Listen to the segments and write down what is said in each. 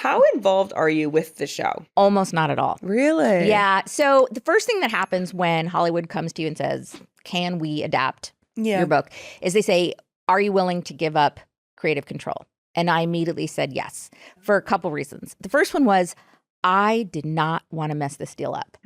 How involved are you with the show? Almost not at all. Really? Yeah. So the first thing that happens when Hollywood comes to you and says, can we adapt your book, is they say, are you willing to give up creative control? And I immediately said yes, for a couple reasons. The first one was, I did not want to mess this deal up.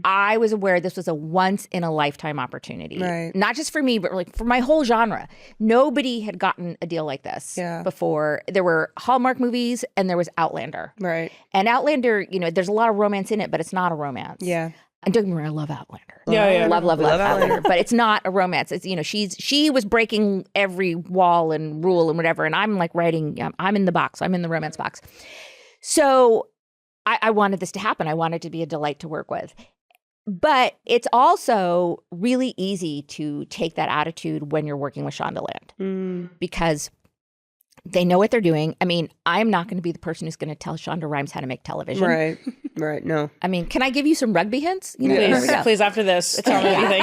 I was aware this was a once-in-a-lifetime opportunity. Right. Not just for me, but like for my whole genre. Nobody had gotten a deal like this before. There were Hallmark movies and there was Outlander. Right. And Outlander, you know, there's a lot of romance in it, but it's not a romance. Yeah. And don't get me wrong, I love Outlander. Yeah. Love Outlander. But it's not a romance. It's, you know, she was breaking every wall and rule and whatever. And I'm like writing, I'm in the box. I'm in the romance box. So I wanted this to happen. I wanted to be a delight to work with. But it's also really easy to take that attitude when you're working with Shondaland because they know what they're doing. I mean, I'm not going to be the person who's going to tell Shonda Rhimes how to make television. Right. Right. No. I mean, can I give you some rugby hints? You know, Please, after this, tell me anything.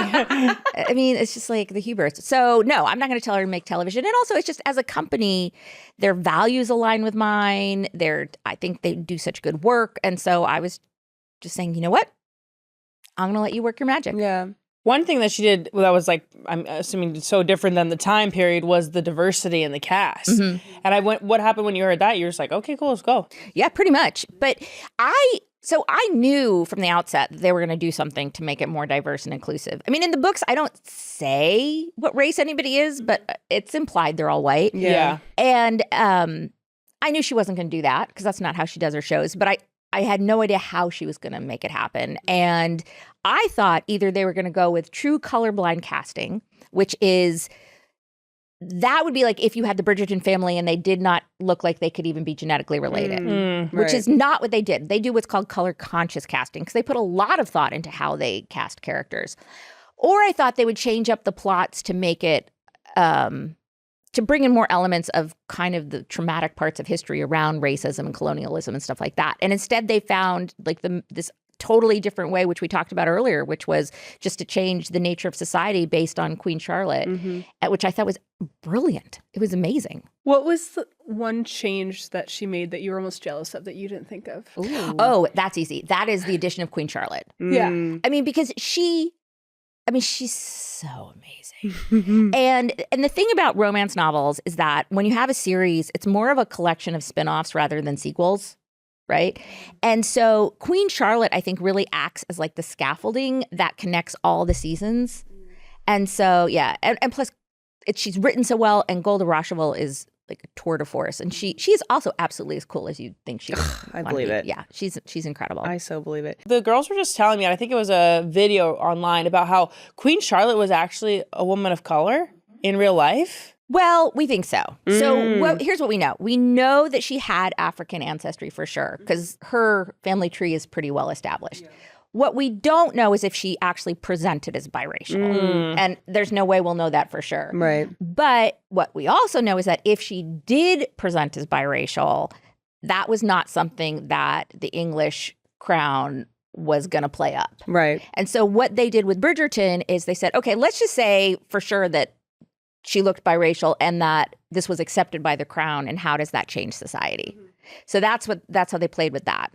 I mean, it's just like the hubris. So no, I'm not going to tell her to make television. And also, it's just as a company, their values align with mine. I think they do such good work. And so I was just saying, you know what? I'm going to let you work your magic. Yeah. One thing that she did that was like, I'm assuming so different than the time period, was the diversity in the cast. And what happened when you heard that? You're just like, okay, cool, let's go. Yeah, pretty much. But I knew from the outset that they were going to do something to make it more diverse and inclusive. I mean, in the books, I don't say what race anybody is, but it's implied they're all white. Yeah. And I knew she wasn't going to do that because that's not how she does her shows. But I had no idea how she was going to make it happen. And I thought either they were going to go with true colorblind casting, which is, that would be like if you had the Bridgerton family and they did not look like they could even be genetically related, which is not what they did. They do what's called color conscious casting because they put a lot of thought into how they cast characters. Or I thought they would change up the plots to make it, to bring in more elements of kind of the traumatic parts of history around racism and colonialism and stuff like that. And instead they found like this totally different way, which we talked about earlier, which was just to change the nature of society based on Queen Charlotte, which I thought was brilliant. It was amazing. What was the one change that she made that you were most jealous of that you didn't think of? Ooh. Oh, that's easy. That is the addition of Queen Charlotte. Yeah. I mean, because she's so amazing. And the thing about romance novels is that when you have a series, it's more of a collection of spin-offs rather than sequels. Right. And so Queen Charlotte, I think, really acts as like the scaffolding that connects all the seasons. And so, yeah. And plus, she's written so well. And Golda Rosheuvel is like a tour de force. And she's also absolutely as cool as you think she is. I believe it. Yeah. She's incredible. I so believe it. The girls were just telling me, and I think it was a video online, about how Queen Charlotte was actually a woman of color in real life. Well, we think so. So here's what we know. We know that she had African ancestry for sure, because her family tree is pretty well established. Yeah. What we don't know is if she actually presented as biracial. And there's no way we'll know that for sure. Right. But what we also know is that if she did present as biracial, that was not something that the English crown was going to play up. Right. And so what they did with Bridgerton is they said, okay, let's just say for sure that she looked biracial and that this was accepted by the crown, and how does that change society? So that's how they played with that,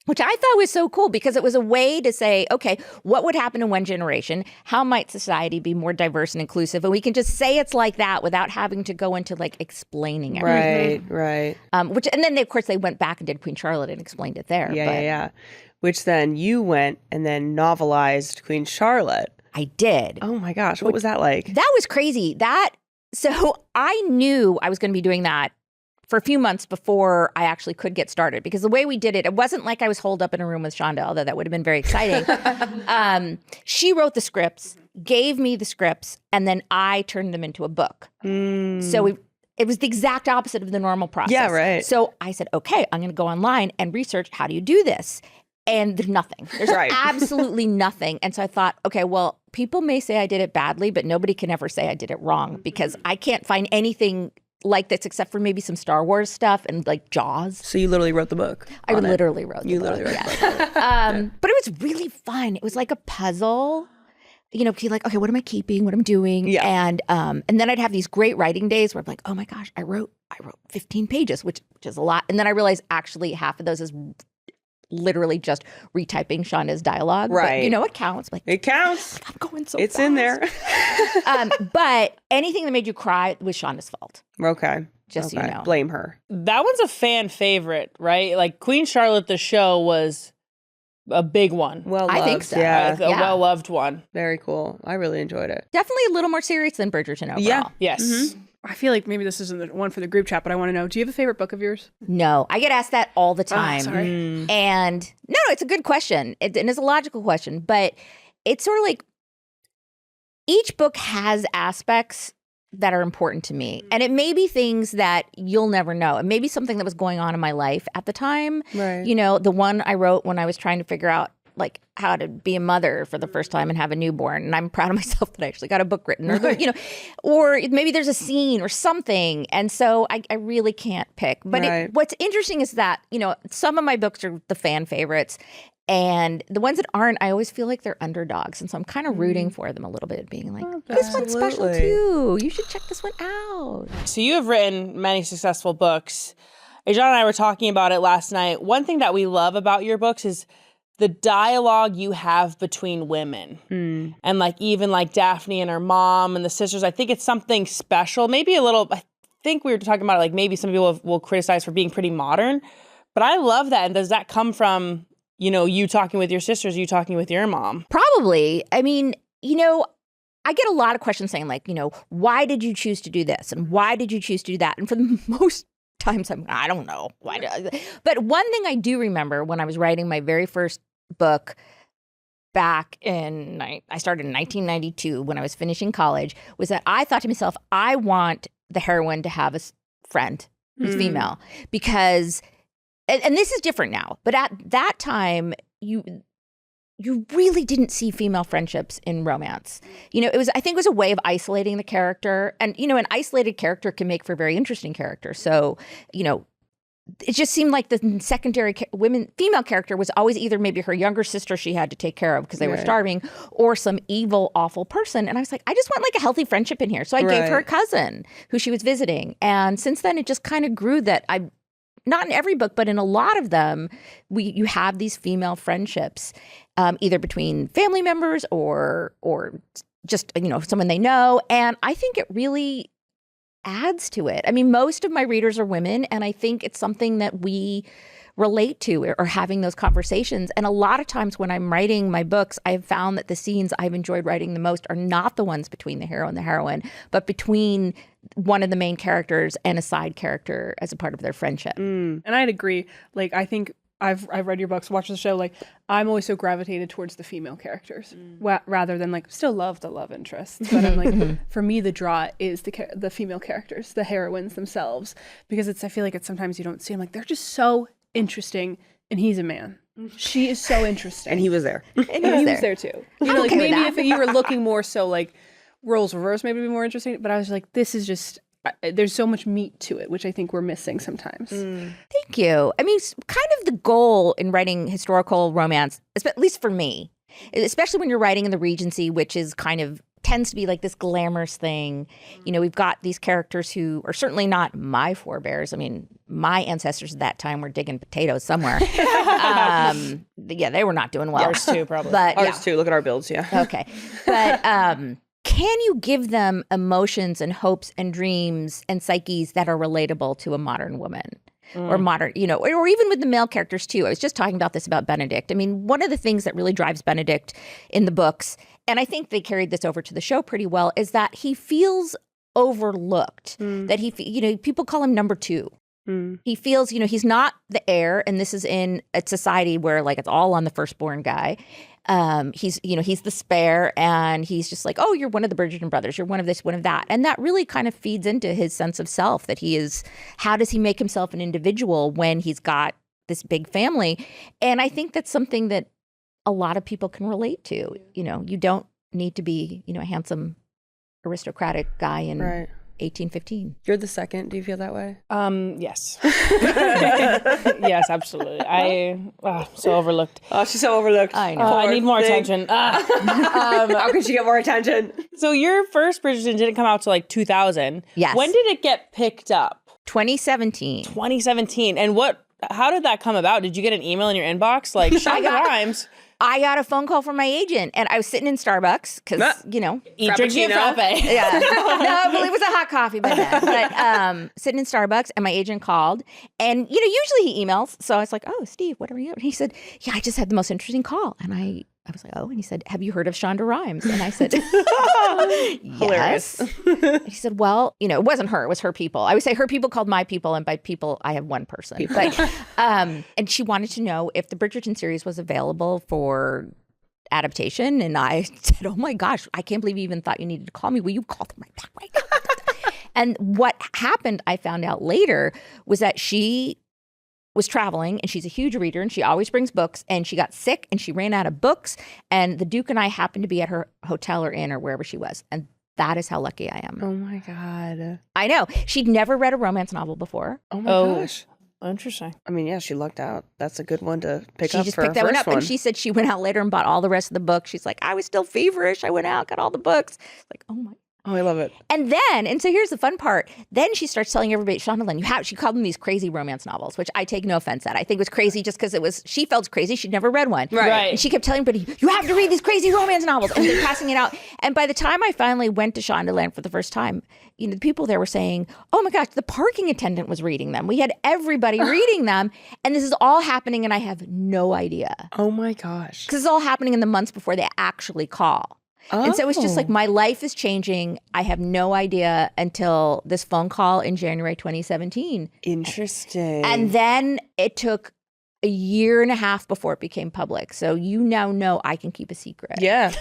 which I thought was so cool because it was a way to say, okay, what would happen in one generation? How might society be more diverse and inclusive? And we can just say it's like that without having to go into like explaining everything. Right. And then of course they went back and did Queen Charlotte and explained it there. Yeah. Which then you went and then novelized Queen Charlotte. I did. Oh my gosh, what was that like? That was crazy. So I knew I was going to be doing that for a few months before I actually could get started, because the way we did it, it wasn't like I was holed up in a room with Shonda, although that would have been very exciting. She wrote the scripts, gave me the scripts, and then I turned them into a book. So it was the exact opposite of the normal process. Yeah, right. So I said, okay, I'm going to go online and research, how do you do this? And there's nothing. There's absolutely nothing. And so I thought, okay, well, people may say I did it badly, but nobody can ever say I did it wrong, because I can't find anything like this except for maybe some Star Wars stuff and like Jaws. So you literally wrote the book. I literally wrote the book. Literally wrote the book. But it was really fun. It was like a puzzle. be like, okay, what am I keeping? What am I doing? Yeah. And then I'd have these great writing days where I'm like, oh my gosh, I wrote 15 pages, which is a lot. And then I realized actually half of those is literally just retyping Shonda's dialogue. Right. But it counts. Like, It counts. I'm going so It's fast. in there. But anything that made you cry was Shonda's fault. Okay. Just so you know. Blame her. That one's a fan favorite, right? Like Queen Charlotte, the show was a big one. Well, I think loved, so. Yeah. A well-loved one. Very cool. I really enjoyed it. Definitely a little more serious than Bridgerton overall. Yeah. Yes. I feel like maybe this isn't the one for the group chat, but I want to know, do you have a favorite book of yours? No, I get asked that all the time. Sorry. And no, it's a good question. And it's a logical question, but it's sort of like each book has aspects that are important to me. And it may be things that you'll never know. It may be something that was going on in my life at the time. Right. The one I wrote when I was trying to figure out like how to be a mother for the first time and have a newborn. And I'm proud of myself that I actually got a book written or maybe there's a scene or something. And so I really can't pick. But what's interesting is that, some of my books are the fan favorites. And the ones that aren't, I always feel like they're underdogs. And so I'm kind of rooting for them a little bit, being like, this one's special too. You should check this one out. So you have written many successful books. John and I were talking about it last night. One thing that we love about your books is the dialogue you have between women. And like even like Daphne and her mom and the sisters, I think it's something special. Maybe a little, I think we were talking about it, like maybe some people will criticize for being pretty modern. But I love that. And does that come from you talking with your sisters, you talking with your mom? Probably. I mean, I get a lot of questions saying like, why did you choose to do this? And why did you choose to do that? And for the most times, I don't know. But one thing I do remember when I was writing my very first book back I started in 1992 when I was finishing college, was that I thought to myself, I want the heroine to have a friend who's female because... And this is different now, but at that time, you really didn't see female friendships in romance. I think it was a way of isolating the character. And, an isolated character can make for a very interesting character. So, it just seemed like the secondary female character was always either maybe her younger sister she had to take care of because they were starving, or some evil, awful person. And I was like, I just want like a healthy friendship in here. So I gave her a cousin who she was visiting. And since then, it just kind of grew that not in every book, but in a lot of them, you have these female friendships, either between family members or just someone they know, and I think it really adds to it. I mean, most of my readers are women, and I think it's something that we relate to or having those conversations. And a lot of times when I'm writing my books, I have found that the scenes I've enjoyed writing the most are not the ones between the hero and the heroine, but between one of the main characters and a side character as a part of their friendship. And I'd agree. Like, I think I've read your books, watched the show. Like, I'm always so gravitated towards the female characters rather than like still love the love interests. But I'm like, for me, the draw is the female characters, the heroines themselves, because I feel like it's sometimes you don't see them. Like, they're just so interesting, and he's a man. She is so interesting, And he was there. and he was there too. Like okay with maybe that. if you were looking more so like roles reversed, maybe it'd be more interesting. But I was like, this is just there's so much meat to it, which I think we're missing sometimes. Thank you. I mean, kind of the goal in writing historical romance, at least for me, especially when you're writing in the Regency, which is kind of tends to be like this glamorous thing. We've got these characters who are certainly not my forebears. I mean, my ancestors at that time were digging potatoes somewhere. They were not doing well. Ours too, probably. But Ours too. Look at our builds, yeah. Okay. But can you give them emotions and hopes and dreams and psyches that are relatable to a modern woman? Or modern, or even with the male characters too. I was just talking about this about Benedict. I mean, one of the things that really drives Benedict in the books, and I think they carried this over to the show pretty well, is that he feels overlooked. That people call him number two. He feels, he's not the heir, and this is in a society where like it's all on the firstborn guy. He's the spare, and he's just like, oh, you're one of the Bridgerton brothers. You're one of this, one of that. And that really kind of feeds into his sense of self, that he is, how does he make himself an individual when he's got this big family? And I think that's something that a lot of people can relate to. You don't need to be, a handsome aristocratic guy in 1815. You're the second. Do you feel that way? Yes. Yes, absolutely. So overlooked. Oh, she's so overlooked. I know. I need more attention. How can she get more attention? So your first Bridgerton didn't come out till like 2000. Yes. When did it get picked up? 2017. 2017. And how did that come about? Did you get an email in your inbox like Shonda Rhimes? I got a phone call from my agent, and I was sitting in Starbucks because, Eat, drink, your Frappuccino? frappe. yeah. No, I believe it was a hot coffee by then. But sitting in Starbucks, and my agent called, and usually he emails. So I was like, "Oh, Steve, what are you?" And he said, "Yeah, I just had the most interesting call." And I was like, "Oh," and he said, "Have you heard of Shonda Rhimes?" And I said, Hilarious. "Yes." And he said, "Well, it wasn't her; it was her people. I would say her people called my people, and by people, I have one person. But and she wanted to know if the Bridgerton series was available for adaptation." And I said, "Oh my gosh, I can't believe you even thought you needed to call me. Will you call them right back right now?" And what happened, I found out later, was that she was traveling, and she's a huge reader, and she always brings books, and she got sick, and she ran out of books, and the Duke and I happened to be at her hotel or inn or wherever she was, and that is how lucky I am. Oh my God. I know. She'd never read a romance novel before. Oh my gosh. Interesting. I mean, yeah, she lucked out. That's a good one to pick She up just for picked a that one first up, and she said she went out later and bought all the rest of the books. She's like, I was still feverish. I went out, got all the books. Like, oh my. Oh, I love it. And so here's the fun part. Then she starts telling everybody, Shondaland, she called them these crazy romance novels, which I take no offense at. I think it was crazy just because she felt crazy. She'd never read one. Right. And she kept telling everybody, you have to read these crazy romance novels. And they're passing it out. And by the time I finally went to Shondaland for the first time, the people there were saying, oh my gosh, the parking attendant was reading them. We had everybody reading them. And this is all happening, and I have no idea. Oh my gosh. Because it's all happening in the months before they actually call. And so it's just like my life is changing. I have no idea until this phone call in January 2017. Interesting. And then it took a year and a half before it became public. So you now know I can keep a secret. Yeah.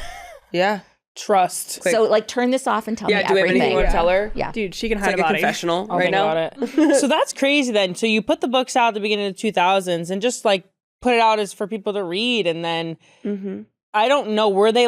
Yeah. Trust. So turn this off and tell me Yeah, do we have everything. anything you want to tell her? Yeah. Dude, she can It's hide like a a body. confessional I'll right think now. about it. So that's crazy then. So you put the books out at the beginning of the 2000s and just put it out as for people to read, and then I don't know, were they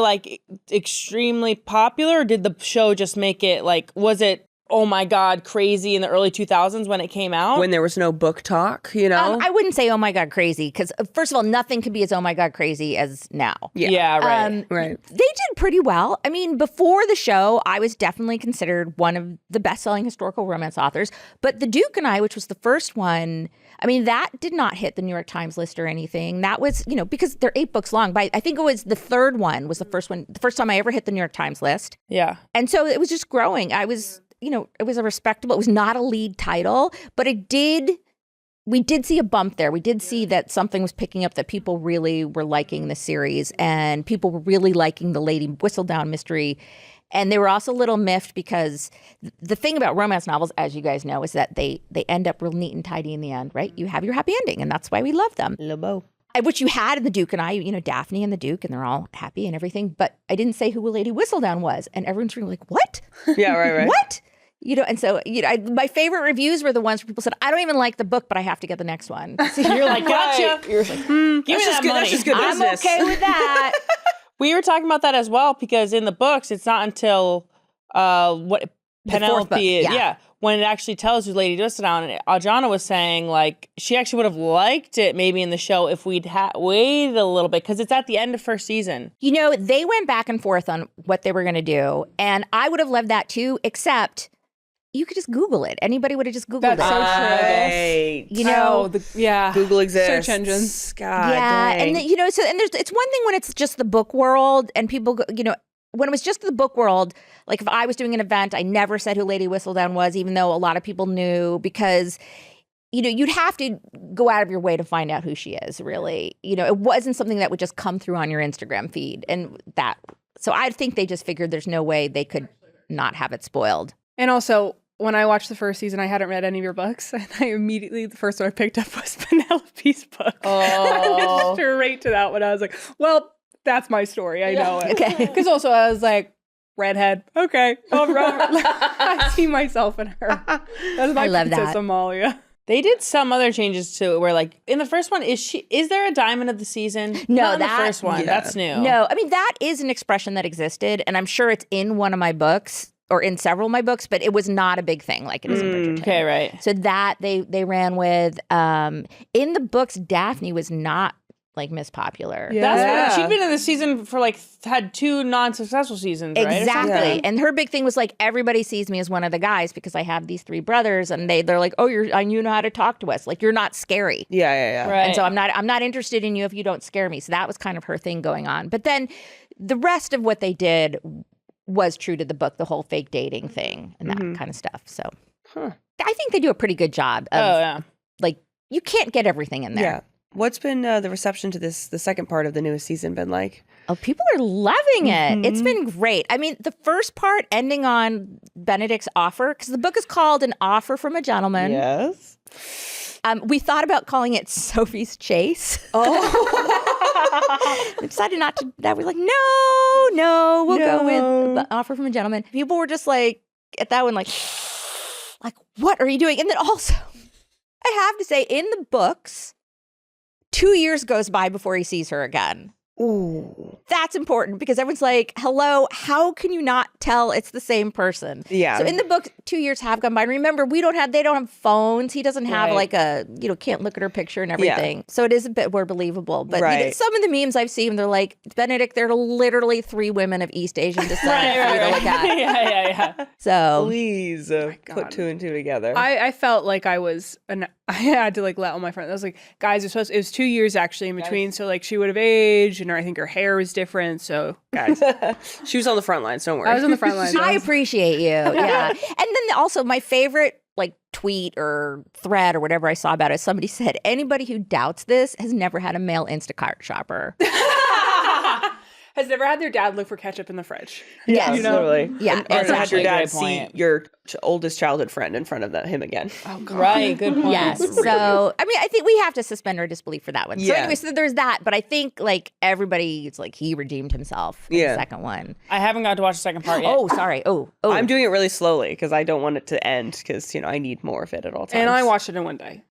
extremely popular, or did the show just make it was it, oh my God, crazy in the early 2000s when it came out? When there was no book talk, I wouldn't say, oh my God, crazy, because first of all, nothing could be as oh my God, crazy as now. Yeah, right. Right. They did pretty well. I mean, before the show, I was definitely considered one of the best-selling historical romance authors. But The Duke and I, which was the first one, I mean, that did not hit the New York Times list or anything. That was, because they're 8 books long. But I think it was the third one was the first one, the first time I ever hit the New York Times list. Yeah. And so it was just growing. It was a respectable, it was not a lead title, but we did see a bump there. We did see that something was picking up, that people really were liking the series, and people were really liking the Lady Whistledown mystery. And they were also a little miffed because the thing about romance novels, as you guys know, is that they end up real neat and tidy in the end, right? You have your happy ending, and that's why we love them. Lobo. Which you had in The Duke and I, Daphne and the Duke, and they're all happy and everything. But I didn't say who Lady Whistledown was. And everyone's really like, what? Yeah, right. What? And so, my favorite reviews were the ones where people said, I don't even like the book, but I have to get the next one. So you're like, gotcha. You're like, Give me that money. That's just good I'm business. okay with that. We were talking about that as well, because in the books, it's not until fourth Penelope book, is, yeah. when it actually tells you Lady Whistledown. And Ajana was saying, she actually would have liked it maybe in the show if we'd waited a little bit, because it's at the end of first season. They went back and forth on what they were going to do, and I would have loved that too, except you could just Google it. Anybody would have just Googled That's it. so true. Right. Google exists. Search engines. God, yeah, dang. and it's one thing when it's just the book world and people go, when it was just the book world, if I was doing an event, I never said who Lady Whistledown was, even though a lot of people knew, because you'd have to go out of your way to find out who she is, really. It wasn't something that would just come through on your Instagram feed, so I think they just figured there's no way they could not have it spoiled. And also, when I watched the first season, I hadn't read any of your books, and the first one I picked up was Penelope's book. Oh. I went straight to that one. I was like, well, that's my story. I know it. Okay. Because also I was like, redhead. Okay. I see myself in her. That's my I love Princess that. Amalia. They did some other changes to it where in the first one, is there a diamond of the season? No, Not in the that- first one. Yeah. That's new. No, I mean, that is an expression that existed, and I'm sure it's in one of my books. or in several of my books, but it was not a big thing like it is in Bridgerton. Okay, right. So that they ran with. In the books, Daphne was not like Miss Popular. Yeah. That's she'd been in the season for like had 2 non-successful seasons, right? Exactly. And her big thing was like, everybody sees me as one of the guys because I have these 3 brothers, and they're like, oh, you know how to talk to us. Like, you're not scary. Yeah. Right. And so I'm not interested in you if you don't scare me. So that was kind of her thing going on. But then the rest of what they did was true to the book, the whole fake dating thing and that kind of stuff. So I think they do a pretty good job of like, you can't get everything in there. Yeah. What's been the reception to the second part of the newest season been like? Oh, people are loving it. It's been great. I mean, the first part ending on Benedict's offer, because the book is called An Offer from a Gentleman. Yes. We thought about calling it Sophie's Chase. Oh. We decided not to. That we're like, no, we'll go with the Offer from a Gentleman. People were just like, at that one, like, what are you doing? And then also, I have to say, in the books, 2 years goes by before he sees her again. Ooh. That's important because everyone's like, hello, how can you not tell it's the same person? Yeah. So in the book, 2 years have gone by. And remember, they don't have phones. He doesn't have like a, can't look at her picture and everything. Yeah. So it is a bit more believable. But some of the memes I've seen, they're like, Benedict, there are literally 3 women of East Asian descent for you to look at. Yeah. So please put 2 and 2 together. I felt like I had to like let all my friends. I was like, guys, it was 2 years actually in between. So like she would have aged, and I think her hair was different. So guys, she was on the front lines. Don't worry. I was on the front lines. I appreciate you. Yeah. And then also my favorite like tweet or thread or whatever I saw about it, somebody said, anybody who doubts this has never had a male Instacart shopper. Has never had their dad look for ketchup in the fridge. Yes. Totally. Yeah. Or had your actually a dad great see point. your oldest childhood friend in front of him again. Oh, God. Right, good point. Yes. So, I mean, I think we have to suspend our disbelief for that one. So Yeah. anyway, so there's that. But I think like everybody, it's like he redeemed himself in the second one. I haven't got to watch the second part yet. Oh, sorry. Oh. I'm doing it really slowly because I don't want it to end because, I need more of it at all times. And I watched it in one day.